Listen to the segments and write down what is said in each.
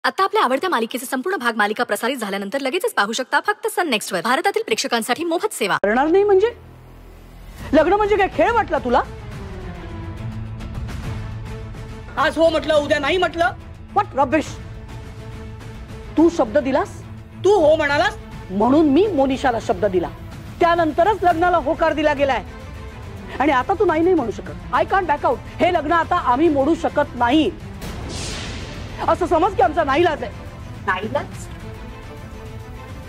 आता आपल्या आवडत्या मालिकेचे संपूर्ण भाग मालिका प्रसारित झाल्यानंतर लगेचच पाहू शकता फक्त सन नेक्स्ट वर. भारतातील प्रेक्षकांसाठी मोफत सेवा. करणार नाही म्हणजे लग्न म्हणजे काय खेळ वाटला तुला? आज हो म्हटलं उद्या नाही म्हटलं. What rubbish. तू शब्द दिलास, तू हो म्हणालास म्हणून मी मोनिशाला शब्द दिला, त्यानंतरच लग्नाला होकार दिला गेलाय. आणि आता तू नाही म्हणू शकत. I can't back out. हे लग्न आता आम्ही मोडू शकत नाही असं समज की आमचा नाईलाज आहे. नाईलाज?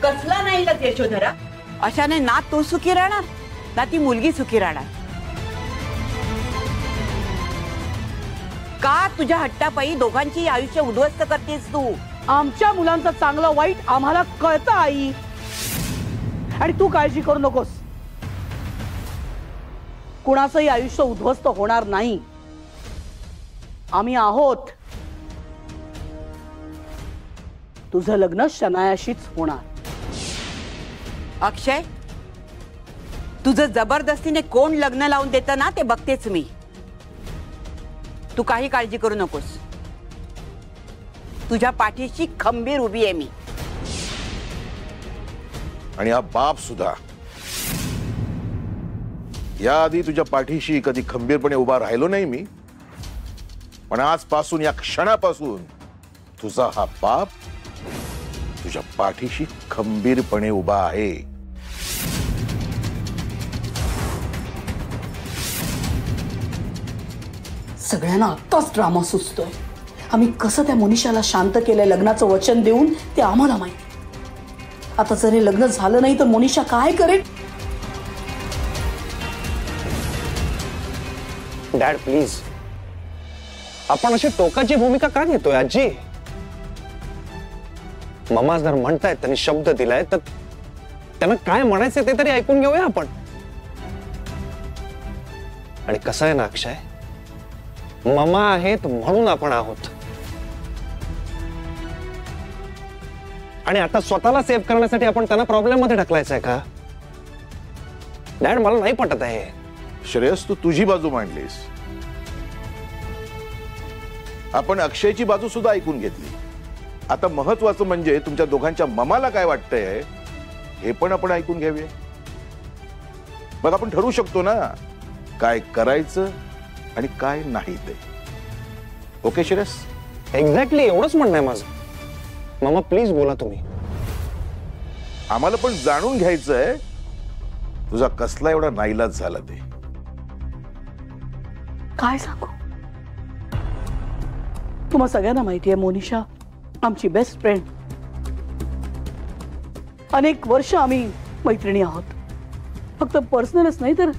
कसला नाईलाज यशोधरा? अशाने ना तू सुखी राहणार ना ती मुलगी सुखी राहणार. का तुझ्या हट्टापायी दोघांची आयुष्य उद्ध्वस्त करतेस तू? आमच्या मुलांचं चांगलं वाईट आम्हाला कळतं आई, आणि तू काळजी करू नकोस. कुणाचंही आयुष्य उद्ध्वस्त होणार नाही. आम्ही आहोत. तुझं लग्न शनायाशीच होणार. अक्षय, तुझं जबरदस्तीने कोण लग्न लावून देतं ना ते बघतेच मी. तू काही काळजी करू नकोस. तुझ्या पाठीशी खंबीर उभी आहे मी. आणि हा बाप सुद्धा. याआधी तुझ्या पाठीशी कधी खंबीरपणे उभा राहिलो नाही मी, पण आजपासून या क्षणापासून तुझा हा बाप तुझ्या पाठीशी खंबीरपणे उभा आहे. सगळ्यांना आत्ताच ड्रामा सुचतोय. आम्ही कसं त्या मोनिशाला शांत केलंय लग्नाचं वचन देऊन ते आम्हाला माहिती. आता जर हे लग्न झालं नाही तर मोनिशा काय करेल? डॅड प्लीज, आपण अशी टोकाची भूमिका का घेतोय आजी? मम्मा जर म्हणतायत, त्यांनी शब्द दिलाय, तर त्यांना काय म्हणायचं ते तरी ऐकून घेऊया आपण. आणि कसं आहे ना अक्षय, मम्मा आहेत म्हणून आपण आहोत. आणि आता स्वतःला सेव्ह करण्यासाठी आपण त्यांना प्रॉब्लेम मध्ये ढकलायचंय का? डॅड मला नाही पटत आहे. श्रेयस, तू तुझी बाजू मांडलीस, आपण अक्षयची बाजू सुद्धा ऐकून घेतली. आता महत्वाचं म्हणजे तुमच्या दोघांच्या ममाला काय वाटतंय हे पण आपण ऐकून घ्यावे. मग आपण ठरवू शकतो ना काय करायचं आणि काय नाही ते. ओके श्रेयस? एक्झॅक्टली एवढंच म्हणणं आहे माझं. मामा प्लीज बोला तुम्ही. आम्हाला पण जाणून घ्यायचंय तुझा कसला एवढा नाईलाज झाला ते. काय सांगू? तुम्हा सगळ्यांना माहिती आहे मोनिशा आमची बेस्ट फ्रेंड. अनेक वर्ष आम्ही मैत्रिणी आहोत. फक्त पर्सनलच नाही तर